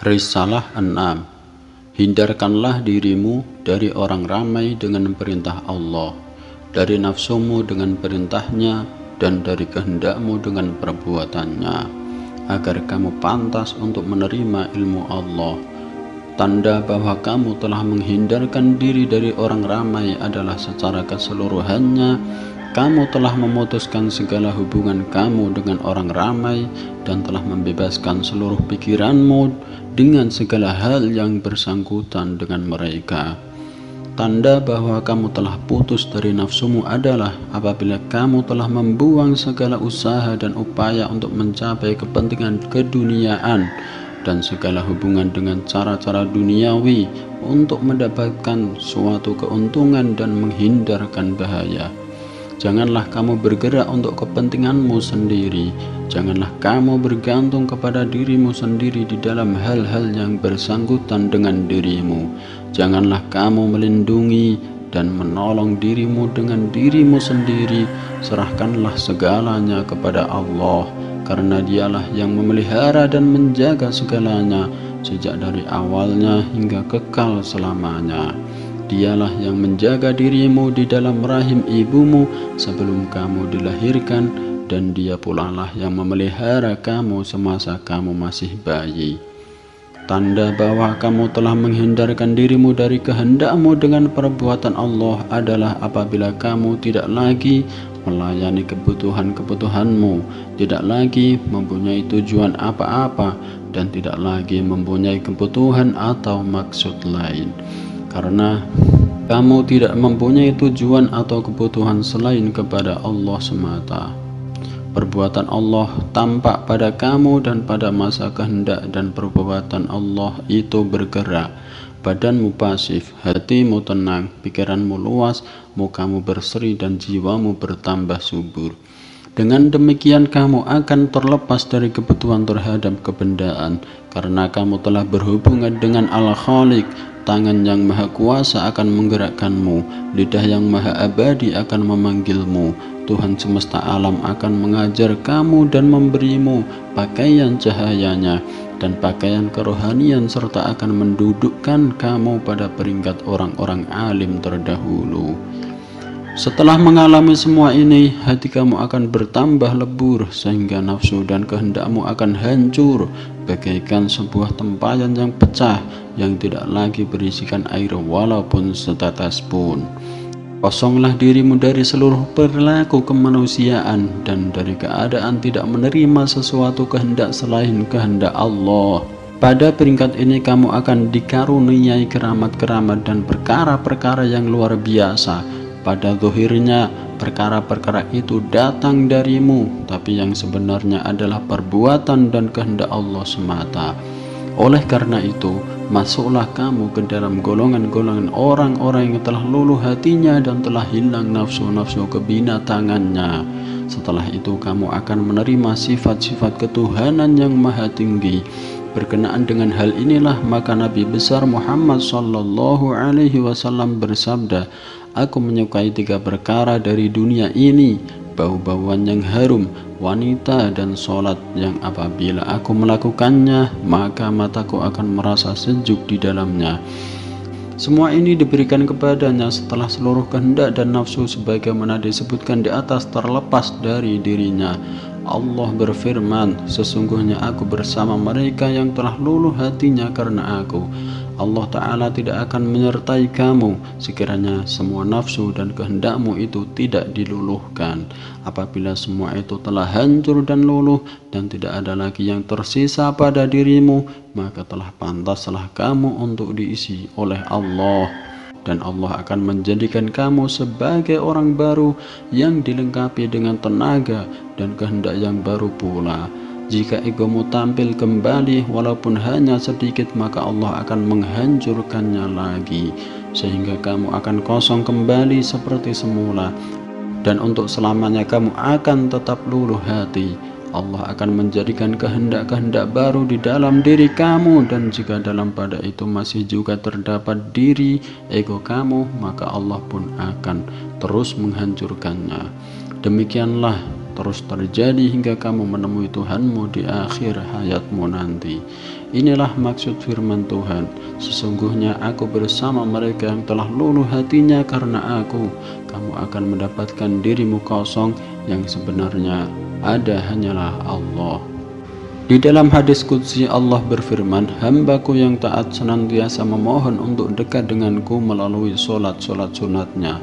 Risalah 6. Hindarkanlah dirimu dari orang ramai dengan perintah Allah, dari nafsumu dengan perintahnya, dan dari kehendakmu dengan perbuatannya, agar kamu pantas untuk menerima ilmu Allah. Tanda bahwa kamu telah menghindarkan diri dari orang ramai adalah secara keseluruhannya kamu telah memutuskan segala hubungan kamu dengan orang ramai dan telah membebaskan seluruh pikiranmu dengan segala hal yang bersangkutan dengan mereka. Tanda bahwa kamu telah putus dari nafsumu adalah apabila kamu telah membuang segala usaha dan upaya untuk mencapai kepentingan keduniaan dan segala hubungan dengan cara-cara duniawi untuk mendapatkan suatu keuntungan dan menghindarkan bahaya. Janganlah kamu bergerak untuk kepentinganmu sendiri. Janganlah kamu bergantung kepada dirimu sendiri di dalam hal-hal yang bersangkutan dengan dirimu. Janganlah kamu melindungi dan menolong dirimu dengan dirimu sendiri. Serahkanlah segalanya kepada Allah, karena Dialah yang memelihara dan menjaga segalanya sejak dari awalnya hingga kekal selamanya. Dialah yang menjaga dirimu di dalam rahim ibumu sebelum kamu dilahirkan, dan Dia pula lah yang memelihara kamu semasa kamu masih bayi. Tanda bahwa kamu telah menghindarkan dirimu dari kehendakmu dengan perbuatan Allah adalah apabila kamu tidak lagi melayani kebutuhan-kebutuhanmu, tidak lagi mempunyai tujuan apa-apa, dan tidak lagi mempunyai kebutuhan atau maksud lain. Karena kamu tidak mempunyai tujuan atau kebutuhan selain kepada Allah semata. Perbuatan Allah tampak pada kamu dan pada masa kehendak dan perbuatan Allah itu bergerak. Badanmu pasif, hatimu tenang, pikiranmu luas, mukamu berseri dan jiwamu bertambah subur. Dengan demikian kamu akan terlepas dari kebutuhan terhadap kebendaan, karena kamu telah berhubungan dengan Al-Khaliq. Tangan yang maha kuasa akan menggerakkanmu, lidah yang maha abadi akan memanggilmu. Tuhan semesta alam akan mengajar kamu dan memberimu pakaian cahayanya dan pakaian kerohanian, serta akan mendudukkan kamu pada peringkat orang-orang alim terdahulu. Setelah mengalami semua ini, hati kamu akan bertambah lebur sehingga nafsu dan kehendakmu akan hancur bagaikan sebuah tempayan yang pecah yang tidak lagi berisikan air walaupun setetes pun. Kosonglah dirimu dari seluruh perilaku kemanusiaan dan dari keadaan tidak menerima sesuatu kehendak selain kehendak Allah. Pada peringkat ini kamu akan dikaruniai keramat-keramat dan perkara-perkara yang luar biasa. Pada zahirnya perkara-perkara itu datang darimu, tapi yang sebenarnya adalah perbuatan dan kehendak Allah semata. Oleh karena itu, masuklah kamu ke dalam golongan-golongan orang-orang yang telah luluh hatinya dan telah hilang nafsu-nafsu kebinatangannya. Setelah itu kamu akan menerima sifat-sifat ketuhanan yang maha tinggi. Berkenaan dengan hal inilah maka Nabi besar Muhammad sallallahu alaihi wasallam bersabda, "Aku menyukai 3 perkara dari dunia ini, bau-bauan yang harum, wanita, dan sholat yang apabila aku melakukannya maka mataku akan merasa sejuk di dalamnya." Semua ini diberikan kepadanya setelah seluruh kehendak dan nafsu sebagaimana disebutkan di atas terlepas dari dirinya. Allah berfirman, "Sesungguhnya aku bersama mereka yang telah luluh hatinya karena aku." Allah Ta'ala tidak akan menyertai kamu sekiranya semua nafsu dan kehendakmu itu tidak diluluhkan. Apabila semua itu telah hancur dan luluh dan tidak ada lagi yang tersisa pada dirimu, maka telah pantaslah kamu untuk diisi oleh Allah, dan Allah akan menjadikan kamu sebagai orang baru yang dilengkapi dengan tenaga dan kehendak yang baru pula. Jika egomu tampil kembali walaupun hanya sedikit, maka Allah akan menghancurkannya lagi sehingga kamu akan kosong kembali seperti semula, dan untuk selamanya kamu akan tetap luluh hati. Allah akan menjadikan kehendak-kehendak baru di dalam diri kamu, dan jika dalam pada itu masih juga terdapat diri ego kamu, maka Allah pun akan terus menghancurkannya. Demikianlah terus terjadi hingga kamu menemui Tuhanmu di akhir hayatmu nanti. Inilah maksud firman Tuhan, sesungguhnya aku bersama mereka yang telah luluh hatinya karena aku. Kamu akan mendapatkan dirimu kosong, yang sebenarnya ada hanyalah Allah. Di dalam hadis qudsi Allah berfirman, hambaku yang taat senantiasa memohon untuk dekat denganku melalui solat-solat sunatnya,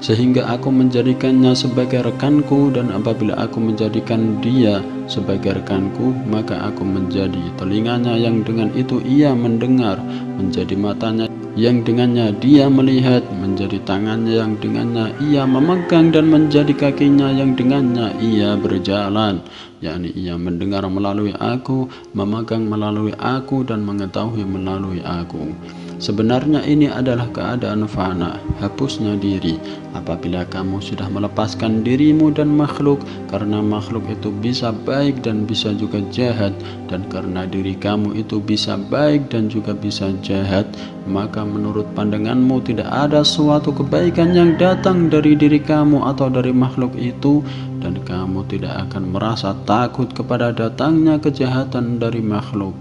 sehingga aku menjadikannya sebagai rekanku, dan apabila aku menjadikan dia sebagai rekanku, maka aku menjadi telinganya yang dengan itu ia mendengar, menjadi matanya yang dengannya dia melihat, menjadi tangannya yang dengannya ia memegang, dan menjadi kakinya yang dengannya ia berjalan, yakni ia mendengar melalui aku, memegang melalui aku, dan mengetahui melalui aku. Sebenarnya ini adalah keadaan fana, hapusnya diri. Apabila kamu sudah melepaskan dirimu dan makhluk, karena makhluk itu bisa baik dan bisa juga jahat, dan karena diri kamu itu bisa baik dan juga bisa jahat, maka menurut pandanganmu tidak ada suatu kebaikan yang datang dari diri kamu atau dari makhluk itu, dan kamu tidak akan merasa takut kepada datangnya kejahatan dari makhluk.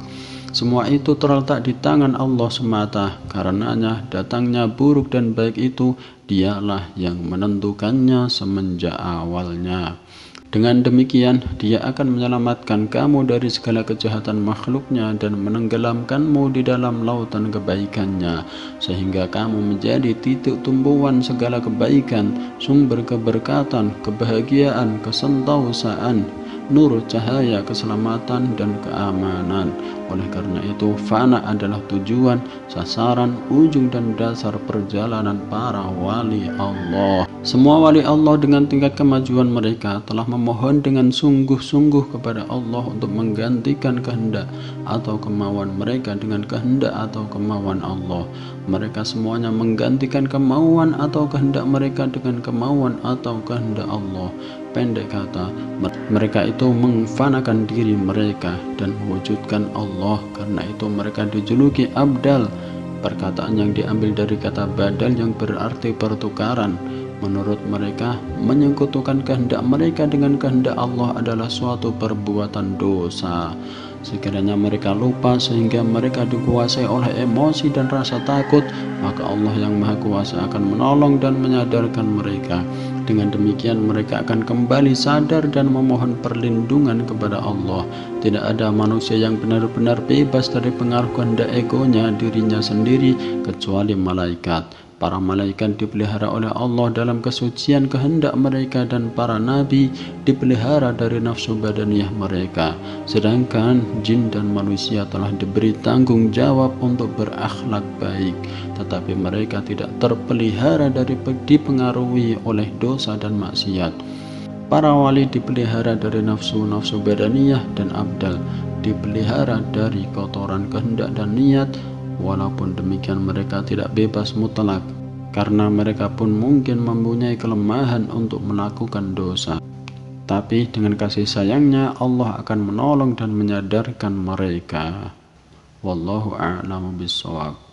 Semua itu terletak di tangan Allah semata, karenanya datangnya buruk dan baik itu dialah yang menentukannya semenjak awalnya. Dengan demikian, dia akan menyelamatkan kamu dari segala kejahatan makhluknya dan menenggelamkanmu di dalam lautan kebaikannya, sehingga kamu menjadi titik tumbuhan segala kebaikan, sumber keberkatan, kebahagiaan, kesentausaan, nur, cahaya, keselamatan, dan keamanan. Oleh karena itu, fana adalah tujuan, sasaran, ujung, dan dasar perjalanan para wali Allah. Semua wali Allah dengan tingkat kemajuan mereka telah memohon dengan sungguh-sungguh kepada Allah untuk menggantikan kehendak atau kemauan mereka dengan kehendak atau kemauan Allah. Mereka semuanya menggantikan kemauan atau kehendak mereka dengan kemauan atau kehendak Allah. Pendek kata, mereka itu memfanakan diri mereka dan mewujudkan Allah. Karena itu mereka dijuluki abdal, perkataan yang diambil dari kata badal yang berarti pertukaran. Menurut mereka, menyekutukan kehendak mereka dengan kehendak Allah adalah suatu perbuatan dosa. Sekiranya mereka lupa sehingga mereka dikuasai oleh emosi dan rasa takut, maka Allah yang Maha Kuasa akan menolong dan menyadarkan mereka. Dengan demikian mereka akan kembali sadar dan memohon perlindungan kepada Allah. Tidak ada manusia yang benar-benar bebas dari pengaruh kehendak egonya dirinya sendiri kecuali malaikat. Para malaikat dipelihara oleh Allah dalam kesucian kehendak mereka, dan para nabi dipelihara dari nafsu badaniyah mereka. Sedangkan jin dan manusia telah diberi tanggung jawab untuk berakhlak baik, tetapi mereka tidak terpelihara dari dipengaruhi oleh dosa dan maksiat. Para wali dipelihara dari nafsu-nafsu badaniyah, dan abdal dipelihara dari kotoran kehendak dan niat. Walaupun demikian mereka tidak bebas mutlak, karena mereka pun mungkin mempunyai kelemahan untuk melakukan dosa. Tapi dengan kasih sayangnya Allah akan menolong dan menyadarkan mereka. Wallahu a'lamu bishawab.